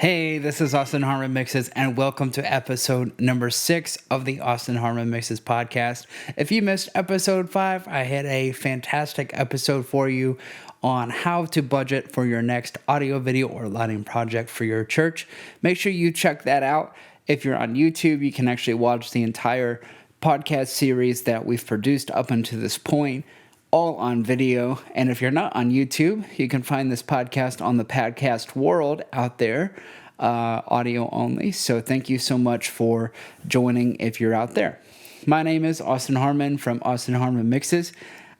Hey, this is Austin Harman Mixes, and welcome to episode number 6 of the Austin Harman Mixes podcast. If you missed episode 5, I had a fantastic episode for you on how to budget for your next audio, video, or lighting project for your church. Make sure you check that out. If you're on YouTube, you can actually watch the entire podcast series that we've produced up until this point, all on video. And if you're not on YouTube, you can find this podcast on the podcast world out there, audio only. So thank you so much for joining if you're out there. My name is Austin Harman from Austin Harman Mixes,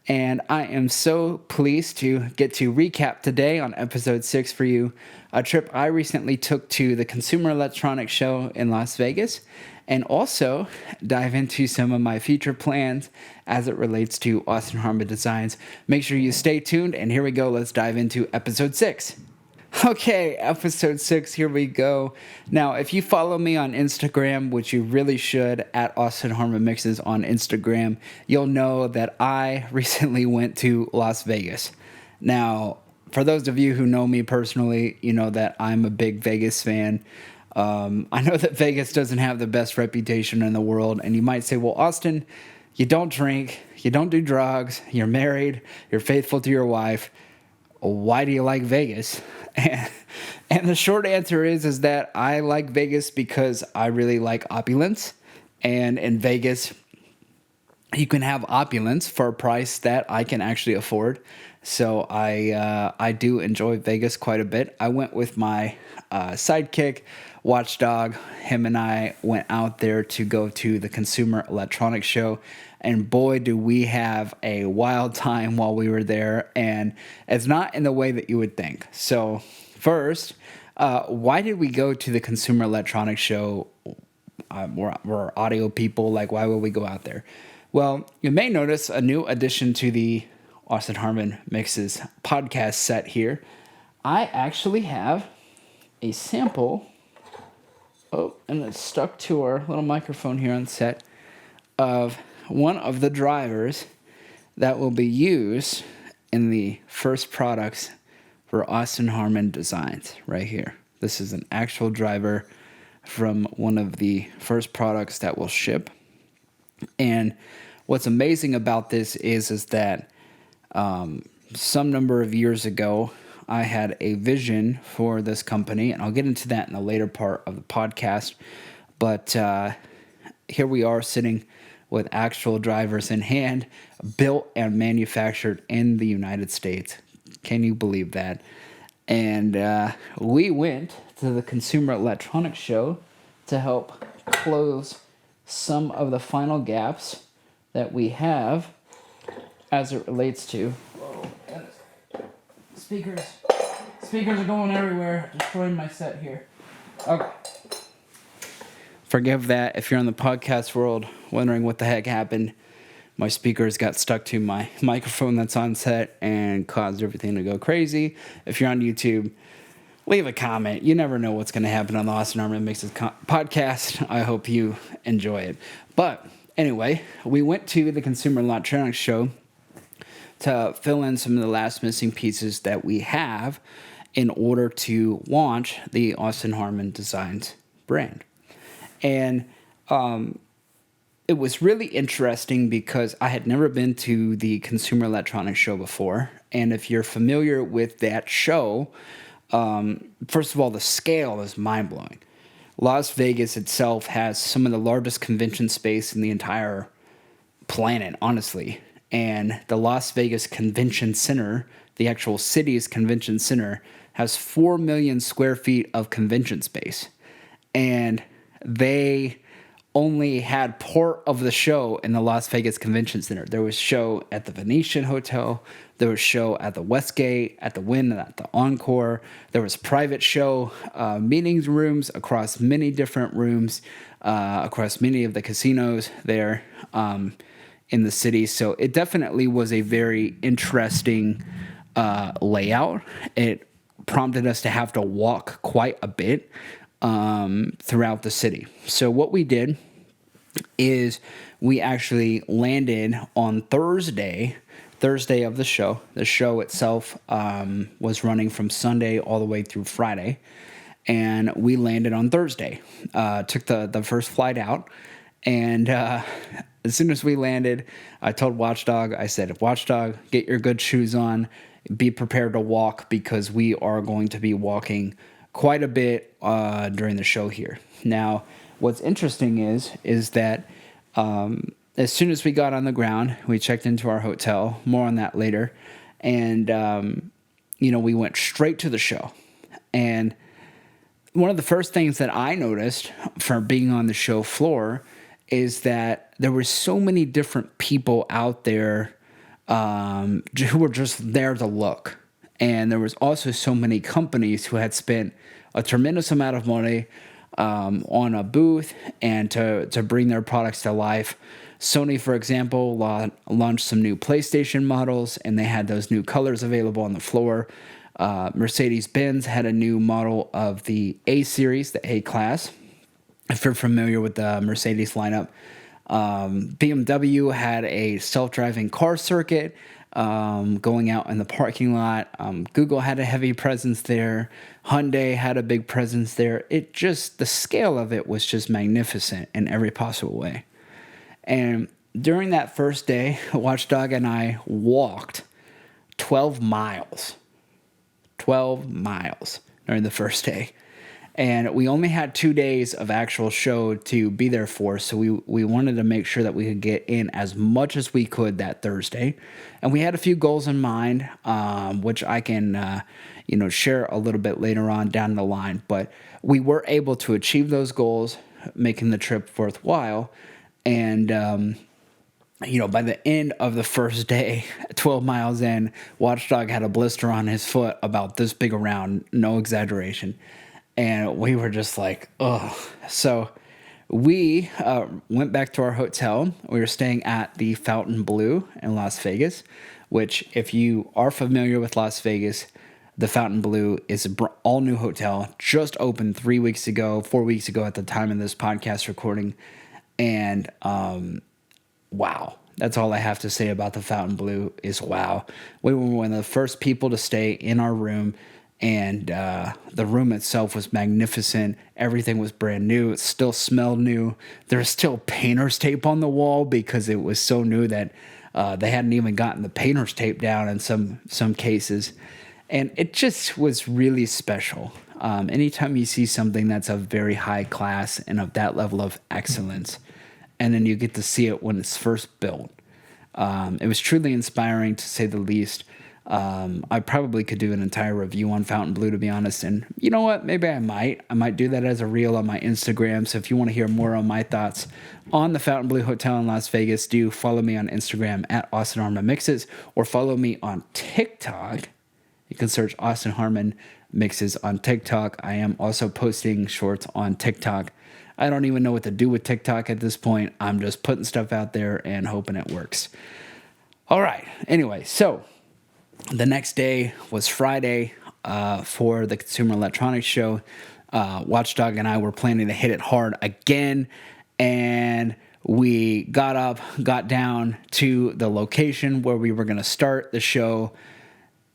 and I am so pleased to get to recap today on episode 6 for you, a trip I recently took to the Consumer Electronics Show in Las Vegas, and also dive into some of my future plans as it relates to Austin Harman Designs. Make sure you stay tuned, and here we go. Let's dive into episode 6. Okay, episode 6, here we go. Now, if you follow me on Instagram, which you really should, at Austin Harman Mixes on Instagram, you'll know that I recently went to Las Vegas. Now, for those of you who know me personally, you know that I'm a big Vegas fan. I know that Vegas doesn't have the best reputation in the world, and you might say, well, Austin, you don't drink, you don't do drugs, you're married, you're faithful to your wife. Why do you like Vegas? And the short answer is that I like Vegas because I really like opulence. And in Vegas, you can have opulence for a price that I can actually afford. So I do enjoy Vegas quite a bit. I went with my sidekick, Watchdog. Him and I went out there to go to the Consumer Electronics Show. And boy, do we have a wild time while we were there. And it's not in the way that you would think. So first, why did we go to the Consumer Electronics Show? We're audio people. Like, why would we go out there? Well, you may notice a new addition to the Austin Harman Mixes podcast set here. I actually have a sample. Oh, and it's stuck to our little microphone here on set of one of the drivers that will be used in the first products for Austin Harman Designs right here. This is an actual driver from one of the first products that will ship. And what's amazing about this is that some number of years ago, I had a vision for this company, and I'll get into that in the later part of the podcast. But here we are sitting with actual drivers in hand, built and manufactured in the United States. Can you believe that? And we went to the Consumer Electronics Show to help close some of the final gaps that we have as it relates to... Whoa, Speakers are going everywhere, destroying my set here. Okay. Forgive that if you're in the podcast world wondering what the heck happened. My speakers got stuck to my microphone that's on set and caused everything to go crazy. If you're on YouTube, leave a comment. You never know what's going to happen on the Austin Harman Mixes podcast. I hope you enjoy it. But anyway, we went to the Consumer Electronics Show to fill in some of the last missing pieces that we have in order to launch the Austin Harman Designs brand. And it was really interesting because I had never been to the Consumer Electronics Show before. And if you're familiar with that show, first of all, the scale is mind-blowing. Las Vegas itself has some of the largest convention space in the entire planet, honestly. And the Las Vegas Convention Center, the actual city's convention center, has 4 million square feet of convention space. And they only had part of the show in the Las Vegas Convention Center. There was show at the Venetian Hotel. There was show at the Westgate, at the Wynn, at the Encore. There was private show meetings rooms across many different rooms, across many of the casinos there in the city. So it definitely was a very interesting layout. It prompted us to have to walk quite a bit throughout the city. So what we did is we actually landed on Thursday of the show. The show itself was running from Sunday all the way through Friday. and we landed on Thursday. Took the first flight out, and as soon as we landed, I told Watchdog, I said, Watchdog, get your good shoes on, be prepared to walk, because we are going to be walking quite a bit during the show here. Now, what's interesting is that as soon as we got on the ground, we checked into our hotel. More on that later. And, we went straight to the show. And one of the first things that I noticed from being on the show floor is that there were so many different people out there who were just there to look. And there was also so many companies who had spent a tremendous amount of money on a booth and to bring their products to life. Sony, for example, launched some new PlayStation models, and they had those new colors available on the floor. Mercedes-Benz had a new model of the A series, the A class, if you're familiar with the Mercedes lineup. BMW had a self-driving car circuit going out in the parking lot. Google had a heavy presence there. Hyundai had a big presence there. The scale of it was just magnificent in every possible way. And during that first day, Watchdog and I walked 12 miles. 12 miles during the first day. And we only had 2 days of actual show to be there for, so we wanted to make sure that we could get in as much as we could that Thursday. And we had a few goals in mind, which I can share a little bit later on down the line. But we were able to achieve those goals, making the trip worthwhile. And by the end of the first day, 12 miles in, Watchdog had a blister on his foot about this big around, no exaggeration. And we were just like, ugh. So we went back to our hotel. We were staying at the Fountain Blue in Las Vegas, which, if you are familiar with Las Vegas, the Fountain Blue is an all-new hotel, just opened 4 weeks ago at the time of this podcast recording. And wow, that's all I have to say about the Fountain Blue is wow. We were one of the first people to stay in our room, and the room itself was magnificent. Everything was brand new. It still smelled new. There's still painter's tape on the wall because it was so new that they hadn't even gotten the painter's tape down in some cases. And it just was really special. Anytime you see something that's of very high class and of that level of excellence, and then you get to see it when it's first built, it was truly inspiring, to say the least. I probably could do an entire review on Fountain Blue, to be honest. And you know what? Maybe I might do that as a reel on my Instagram. So if you want to hear more on my thoughts on the Fountain Blue Hotel in Las Vegas, do follow me on Instagram at Austin Harman Mixes, or follow me on TikTok. You can search Austin Harman Mixes on TikTok. I am also posting shorts on TikTok. I don't even know what to do with TikTok at this point. I'm just putting stuff out there and hoping it works. All right. Anyway, so the next day was Friday for the Consumer Electronics Show. Watchdog and I were planning to hit it hard again, and we got down to the location where we were going to start the show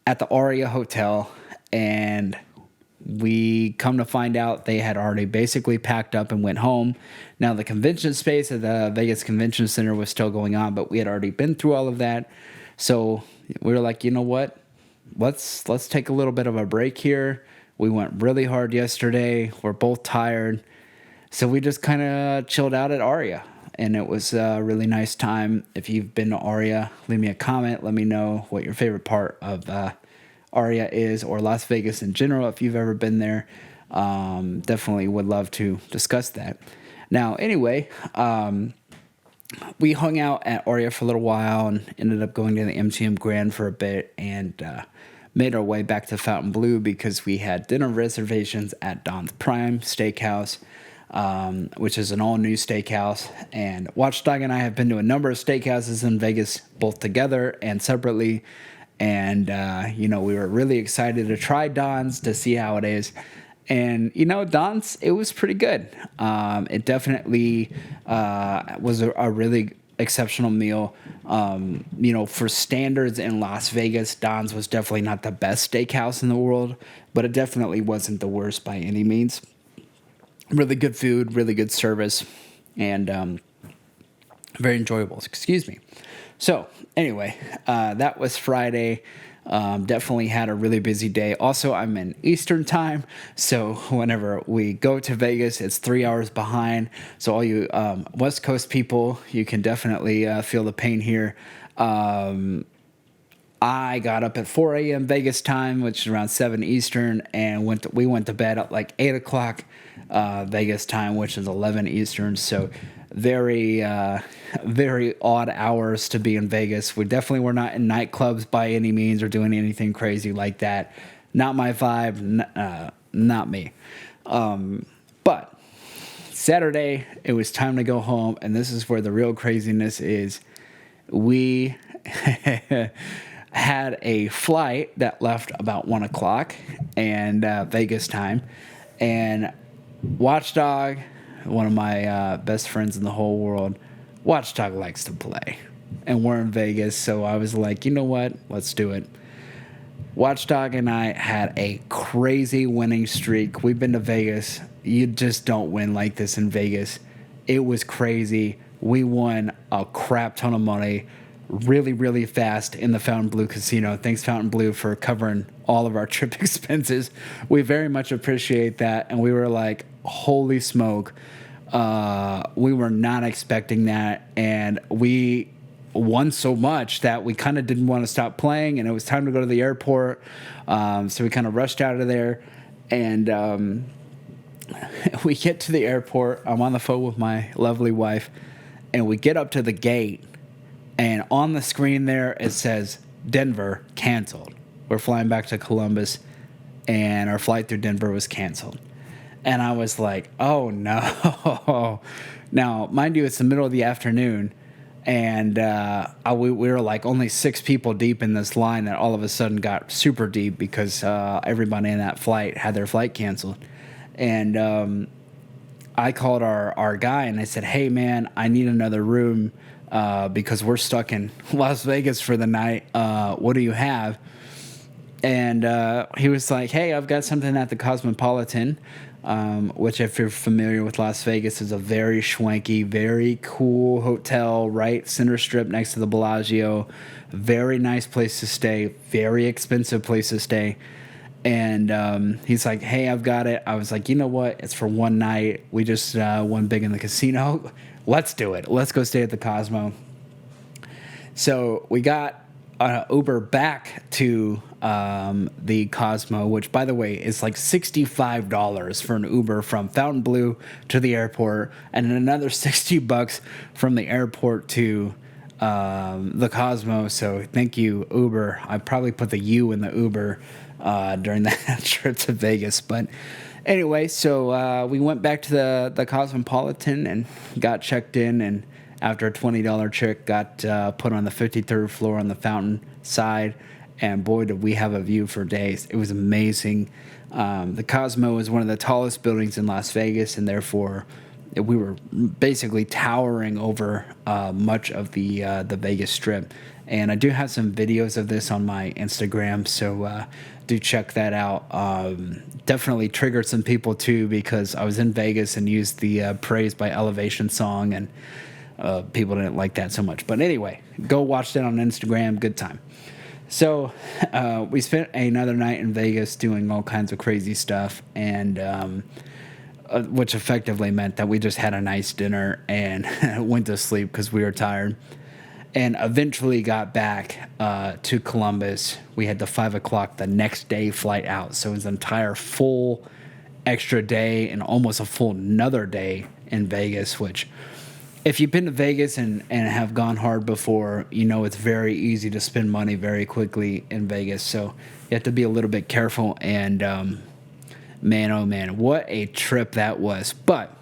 at the Aria Hotel, and we come to find out they had already basically packed up and went home. Now, the convention space at the Vegas Convention Center was still going on, but we had already been through all of that. So we were like, you know what? Let's take a little bit of a break here. We went really hard yesterday. We're both tired. So we just kind of chilled out at Aria, and it was a really nice time. If you've been to Aria, leave me a comment. Let me know what your favorite part of Aria is, or Las Vegas in general, if you've ever been there. Definitely would love to discuss that. Now, anyway, we hung out at Aria for a little while and ended up going to the MGM Grand for a bit, and made our way back to Fountain Blue because we had dinner reservations at Don's Prime Steakhouse, which is an all-new steakhouse. And Watchdog and I have been to a number of steakhouses in Vegas, both together and separately. And, we were really excited to try Don's to see how it is. And, Don's, it was pretty good. It definitely was a really exceptional meal. For standards in Las Vegas, Don's was definitely not the best steakhouse in the world, but it definitely wasn't the worst by any means. Really good food, really good service, and very enjoyable. Excuse me. So anyway, that was Friday. Definitely had a really busy day. Also, I'm in Eastern time, so whenever we go to Vegas, it's 3 hours behind. So all you West Coast people, you can definitely feel the pain here. I got up at 4 a.m. Vegas time, which is around 7 Eastern, and we went to bed at like 8 o'clock Vegas time, which is 11 Eastern. So very, very odd hours to be in Vegas. We definitely were not in nightclubs by any means or doing anything crazy like that. Not my vibe, not me. But Saturday, it was time to go home, and this is where the real craziness is. We had a flight that left about 1 o'clock and Vegas time, and Watchdog, one of my best friends in the whole world, Watchdog likes to play, and we're in Vegas, so I was like, you know what, let's do it. Watchdog and I had a crazy winning streak. We've been to Vegas. You just don't win like this in Vegas. It was crazy. We won a crap ton of money really, really fast in the Fontainebleau Casino. Thanks, Fontainebleau, for covering all of our trip expenses. We very much appreciate that. And we were like, holy smoke. We were not expecting that. And we won so much that we kind of didn't want to stop playing. And it was time to go to the airport. So we kind of rushed out of there. And we get to the airport. I'm on the phone with my lovely wife. And we get up to the gate. And on the screen there, it says, Denver, canceled. We're flying back to Columbus, and our flight through Denver was canceled. And I was like, oh, no. Now, mind you, it's the middle of the afternoon, and we were like only 6 people deep in this line that all of a sudden got super deep because everybody in that flight had their flight canceled. And I called our guy, and I said, hey, man, I need another room. Because we're stuck in Las Vegas for the night. What do you have? And he was like, hey, I've got something at the Cosmopolitan, which, if you're familiar with Las Vegas, is a very schwanky, very cool hotel, right? Center Strip next to the Bellagio. Very nice place to stay. Very expensive place to stay. And he's like, hey, I've got it. I was like, you know what? It's for one night. We just won big in the casino. Let's do it. Let's go stay at the Cosmo. So we got an Uber back to the Cosmo, which, by the way, is like $65 for an Uber from Fontainebleau to the airport, and then another $60 from the airport to the Cosmo. So thank you, Uber. I probably put the U in the Uber during that trip to Vegas, but anyway, so we went back to the Cosmopolitan and got checked in, and after a $20 check, got put on the 53rd floor on the fountain side, and boy, did we have a view for days. It was amazing. The Cosmo is one of the tallest buildings in Las Vegas, and therefore we were basically towering over much of the Vegas Strip. And I do have some videos of this on my Instagram, so do check that out. Definitely triggered some people too, because I was in Vegas and used the Praised by Elevation song, and people didn't like that so much. But anyway, go watch that on Instagram. Good time. So we spent another night in Vegas doing all kinds of crazy stuff, and which effectively meant that we just had a nice dinner and went to sleep because we were tired. And eventually got back to Columbus. We had the 5 o'clock the next day flight out. So it was an entire full extra day and almost a full another day in Vegas, which, if you've been to Vegas and have gone hard before, you know it's very easy to spend money very quickly in Vegas. So you have to be a little bit careful. And man, oh man, what a trip that was. But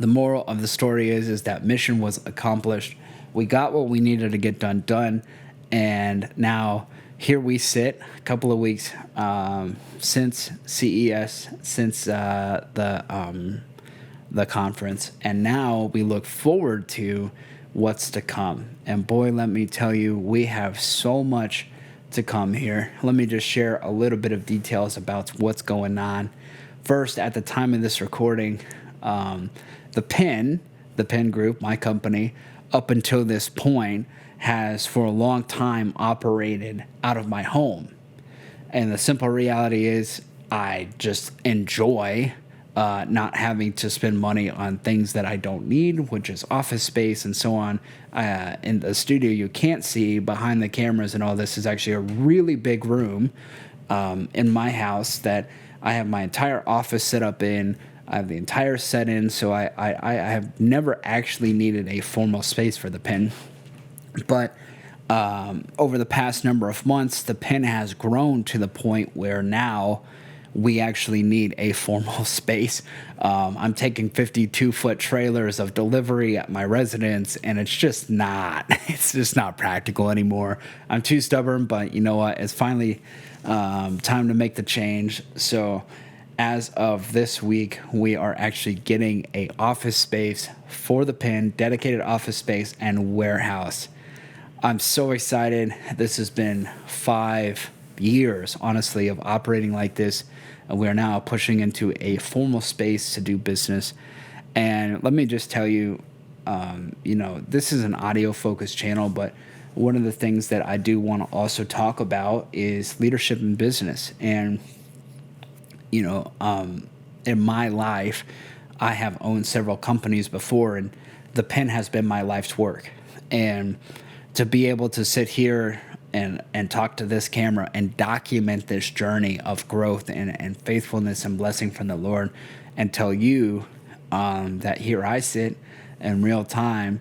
the moral of the story is that mission was accomplished. We got what we needed to get done, and now here we sit, a couple of weeks since CES, since the conference, and now we look forward to what's to come. And boy, let me tell you, we have so much to come here. Let me just share a little bit of details about what's going on. First, at the time of this recording, the Penn Group, my company, up until this point, has for a long time operated out of my home. And the simple reality is I just enjoy not having to spend money on things that I don't need, which is office space and so on. In the studio, you can't see behind the cameras and all this is actually a really big room in my house that I have my entire office set up in. I have the entire set in, so I have never actually needed a formal space for the Penn. But over the past number of months, the Penn has grown to the point where now we actually need a formal space. I'm taking 52-foot trailers of delivery at my residence, and it's just not practical anymore. I'm too stubborn, but you know what? It's finally time to make the change. So as of this week, we are actually getting a office space for the Penn, dedicated office space and warehouse. I'm so excited. This has been 5 years, honestly, of operating like this. And we are now pushing into a formal space to do business. And let me just tell you, this is an audio-focused channel, but one of the things that I do want to also talk about is leadership in business. And, in my life, I have owned several companies before, and the Penn has been my life's work. And to be able to sit here and talk to this camera and document this journey of growth and faithfulness and blessing from the Lord and tell you that here I sit in real time,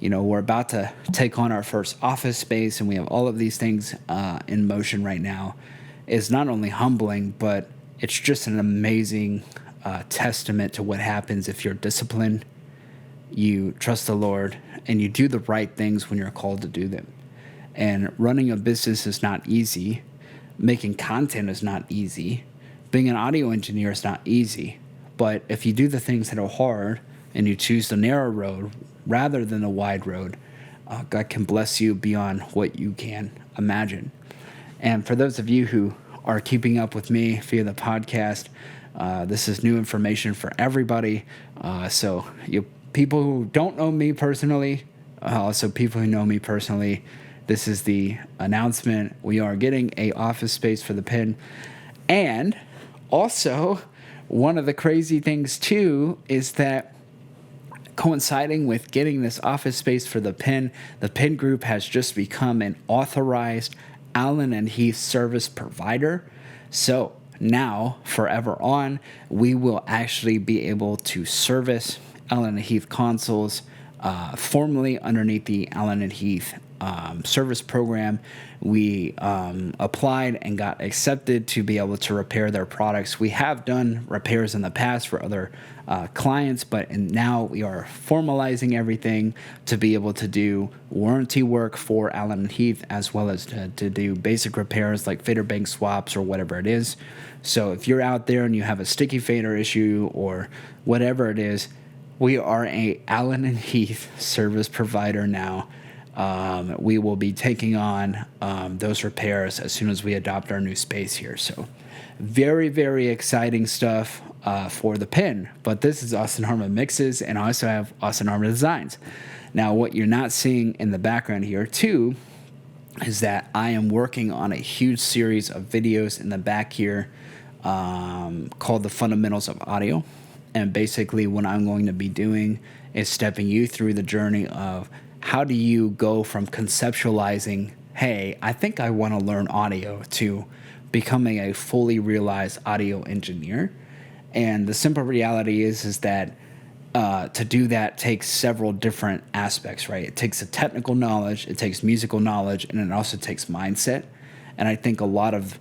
we're about to take on our first office space and we have all of these things in motion right now, is not only humbling, but it's just an amazing testament to what happens if you're disciplined, you trust the Lord, and you do the right things when you're called to do them. And running a business is not easy. Making content is not easy. Being an audio engineer is not easy. But if you do the things that are hard and you choose the narrow road rather than the wide road, God can bless you beyond what you can imagine. And for those of you who are keeping up with me via the podcast, this is new information for everybody. So you people who don't know me personally, also people who know me personally, this is the announcement. We are getting a office space for the Penn. And also, one of the crazy things too is that coinciding with getting this office space for the Penn Group has just become an authorized Allen and Heath service provider. So now, forever on, we will actually be able to service Allen and Heath consoles formally underneath the Allen and Heath service program. We applied and got accepted to be able to repair their products. We have done repairs in the past for other clients, but now we are formalizing everything to be able to do warranty work for Allen and Heath, as well as to do basic repairs like fader bank swaps or whatever it is. So if you're out there and you have a sticky fader issue or whatever it is, we are a Allen and Heath service provider now. We will be taking on those repairs as soon as we adopt our new space here. So very, very exciting stuff for the Penn. But this is Austin Harman Mixes, and I also have Austin Harman Designs. Now, what you're not seeing in the background here, too, is that I am working on a huge series of videos in the back here called The Fundamentals of Audio. And basically what I'm going to be doing is stepping you through the journey of how do you go from conceptualizing, hey, I think I want to learn audio, to becoming a fully realized audio engineer. And the simple reality is that to do that takes several different aspects, right? It takes a technical knowledge, it takes musical knowledge, and it also takes mindset. And I think a lot of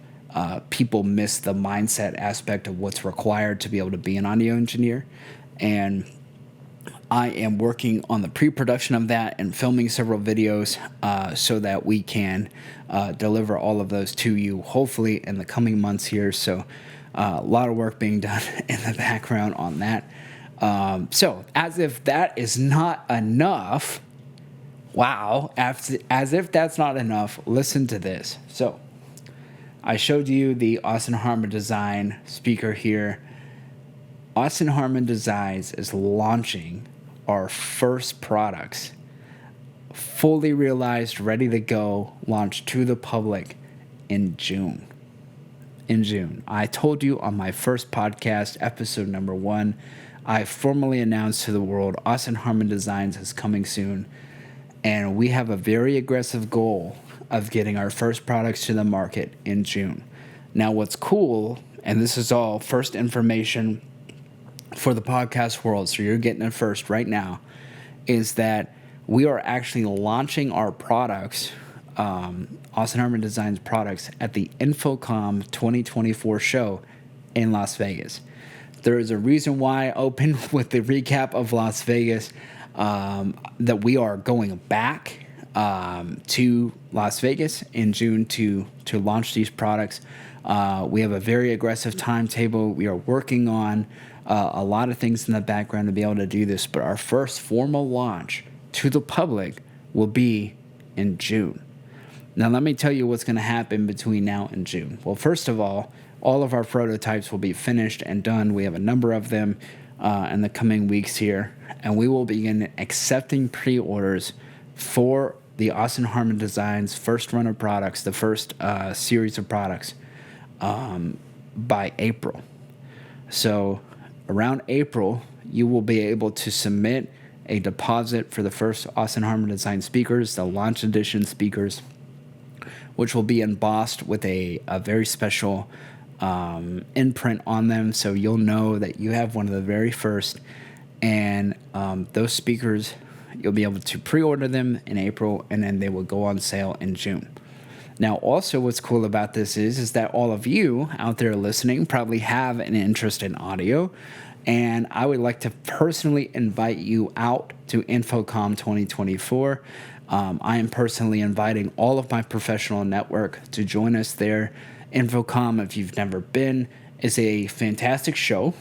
people miss the mindset aspect of what's required to be able to be an audio engineer. And I am working on the pre-production of that and filming several videos so that we can deliver all of those to you, hopefully in the coming months here. So a lot of work being done in the background on that. So as if that is not enough, Wow, as if that's not enough, listen to this. So, I showed you the Austin Harman Design speaker here. Austin Harman Designs is launching our first products, fully realized, ready to go, launched to the public in June. In June. I told you on my first podcast, episode number 1, I formally announced to the world Austin Harman Designs is coming soon, and we have a very aggressive goal of getting our first products to the market in June. Now, what's cool, and this is all first information for the podcast world, so you're getting it first right now, is that we are actually launching our products, Austin Harman Designs products, at the Infocomm 2024 show in Las Vegas. There is a reason why I opened with the recap of Las Vegas, that we are going back to Las Vegas in June to launch these products. We have a very aggressive timetable. We are working on a lot of things in the background to be able to do this, but our first formal launch to the public will be in June. Now, let me tell you what's going to happen between now and June. Well, first of all of our prototypes will be finished and done. We have a number of them in the coming weeks here, and we will begin accepting pre-orders for the Austin Harman Designs first run of products, the first series of products, by April. So around April, you will be able to submit a deposit for the first Austin Harman Design speakers, the launch edition speakers, which will be embossed with a very special imprint on them, so you'll know that you have one of the very first. And those speakers, you'll be able to pre-order them in April, and then they will go on sale in June. Now, also what's cool about this is that all of you out there listening probably have an interest in audio, and I would like to personally invite you out to Infocomm 2024. I am personally inviting all of my professional network to join us there. Infocomm, if you've never been, is a fantastic show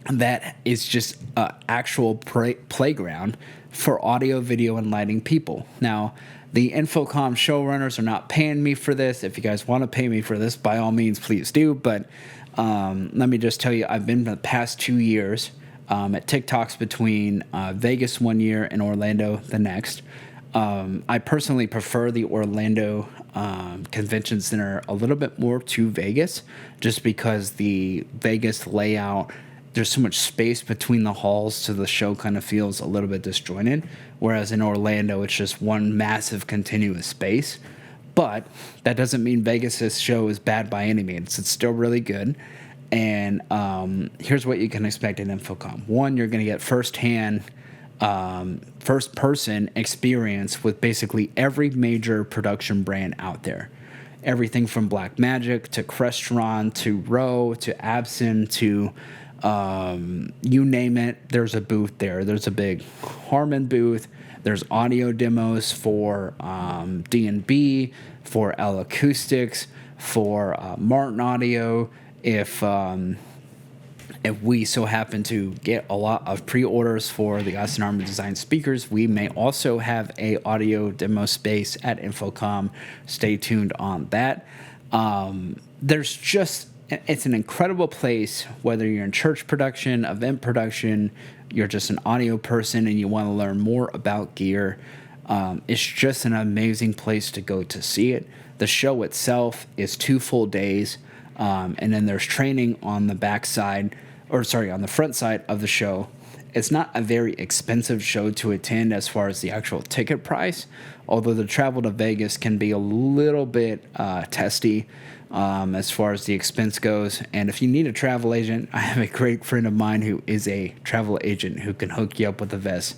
that is just an actual playground for audio, video, and lighting people. Now, the Infocomm showrunners are not paying me for this. If you guys want to pay me for this, by all means, please do. But let me just tell you, I've been the past 2 years at TikToks between Vegas 1 year and Orlando the next. I personally prefer the Orlando Convention Center a little bit more to Vegas, just because the Vegas layout, there's so much space between the halls, so the show kind of feels a little bit disjointed, whereas in Orlando, it's just one massive continuous space. But that doesn't mean Vegas' show is bad by any means. It's still really good. And here's what you can expect in Infocomm. One, you're going to get firsthand, first-person experience with basically every major production brand out there. Everything from Blackmagic to Crestron to Rowe to Absinthe to you name it, there's a booth there. There's a big Harman booth. There's audio demos for D&B, for L Acoustics, for Martin Audio. If we so happen to get a lot of pre-orders for the Austin Harman Design speakers, we may also have a audio demo space at Infocomm. Stay tuned on that. It's an incredible place, whether you're in church production, event production, you're just an audio person and you want to learn more about gear. It's just an amazing place to go to see it. The show itself is 2 full days, and then there's training on the on the front side of the show. It's not a very expensive show to attend as far as the actual ticket price, although the travel to Vegas can be a little bit testy as far as the expense goes. And if you need a travel agent, I have a great friend of mine who is a travel agent who can hook you up with the best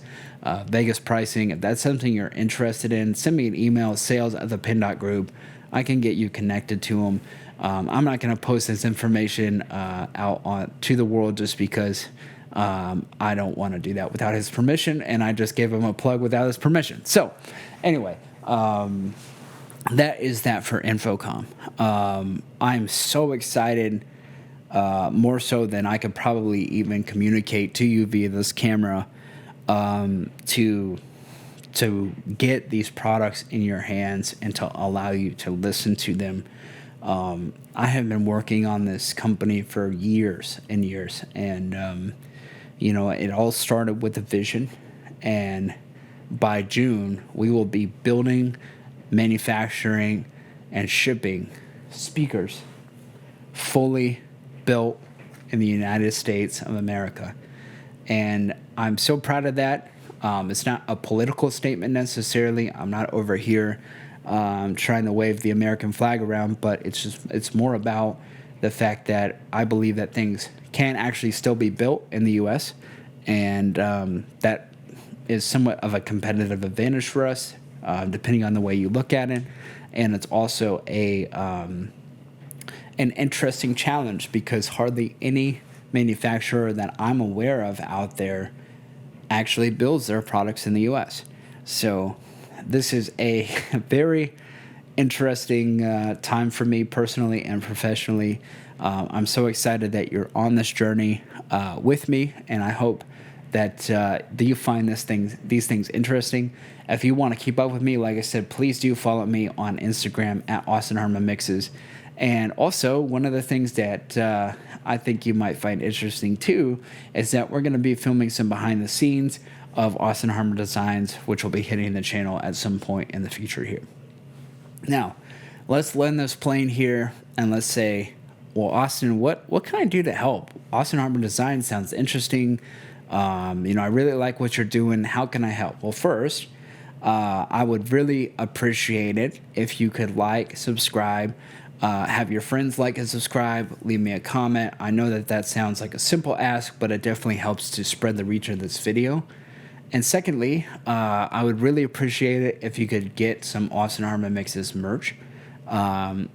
Vegas pricing. If that's something you're interested in, send me an email, sales@thepenn.group. I can get you connected to him. I'm not going to post this information out to the world just because I don't want to do that without his permission, and I just gave him a plug without his permission. So, anyway, that is that for Infocomm. I'm so excited, more so than I could probably even communicate to you via this camera, to to get these products in your hands and to allow you to listen to them. I have been working on this company for years and years, and it all started with a vision, and by June we will be building, manufacturing, and shipping speakers fully built in the United States of America. And I'm so proud of that. It's not a political statement necessarily. I'm not over here trying to wave the American flag around, but it's more about the fact that I believe that things can actually still be built in the U.S., and that is somewhat of a competitive advantage for us, depending on the way you look at it. And it's also an interesting challenge, because hardly any manufacturer that I'm aware of out there actually builds their products in the U.S. So this is a very interesting time for me personally and professionally. I'm so excited that you're on this journey with me, and I hope that you find these things interesting. If you want to keep up with me, like I said, please do follow me on Instagram at Harman Mixes. And also, one of the things that I think you might find interesting too is that we're going to be filming some behind the scenes of Austin Harman Designs, which will be hitting the channel at some point in the future here. Now, let's land this plane here and let's say, well, Austin, what can I do to help? Austin Harman Designs sounds interesting. I really like what you're doing. How can I help? Well, first, I would really appreciate it if you could like, subscribe, have your friends like and subscribe, leave me a comment. I know that sounds like a simple ask, but it definitely helps to spread the reach of this video. And secondly, I would really appreciate it if you could get some Austin Harman Mixes merch.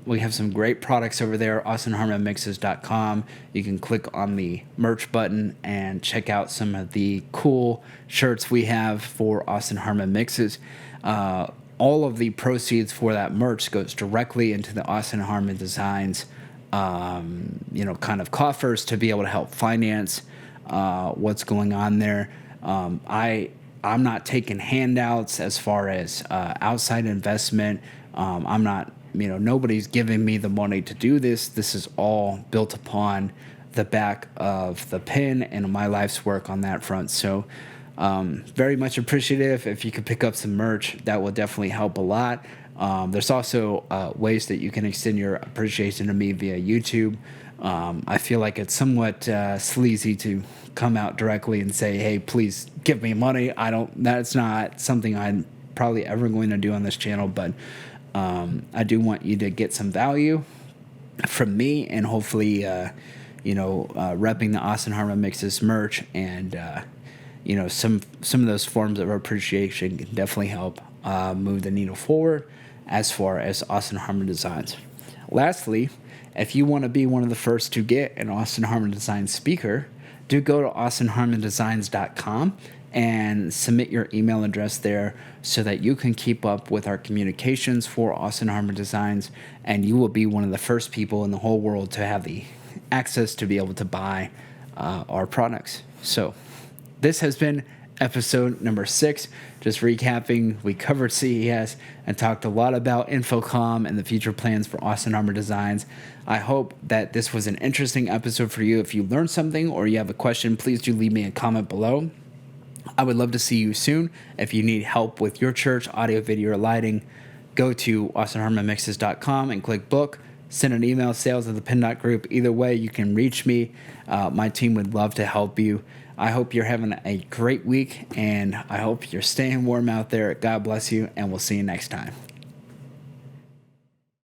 We have some great products over there, austinharmanmixes.com. You can click on the merch button and check out some of the cool shirts we have for Austin Harman Mixes. All of the proceeds for that merch goes directly into the Austin Harman Designs, kind of coffers to be able to help finance what's going on there. I'm not taking handouts as far as outside investment. I'm not, nobody's giving me the money to do this. This is all built upon the back of the Penn and my life's work on that front. So very much appreciative. If you could pick up some merch, that will definitely help a lot. There's also ways that you can extend your appreciation to me via YouTube. I feel like it's somewhat sleazy to come out directly and say, hey, please give me money. That's not something I'm probably ever going to do on this channel, but I do want you to get some value from me, and hopefully, repping the Austin Harman Mixes merch, and some of those forms of appreciation can definitely help move the needle forward as far as Austin Harman Designs. Lastly, if you want to be one of the first to get an Austin Harman Designs speaker, do go to austinharmandesigns.com and submit your email address there so that you can keep up with our communications for Austin Harman Designs, and you will be one of the first people in the whole world to have the access to be able to buy our products. So this has been episode number 6. Just recapping, we covered CES and talked a lot about Infocomm and the future plans for Austin Harman Designs. I hope that this was an interesting episode for you. If you learned something or you have a question, please do leave me a comment below. I would love to see you soon. If you need help with your church, audio, video, or lighting, go to austinharmanmixes.com and click book. Send an email, sales@thepenn.group. Either way, you can reach me. My team would love to help you. I hope you're having a great week, and I hope you're staying warm out there. God bless you, and we'll see you next time.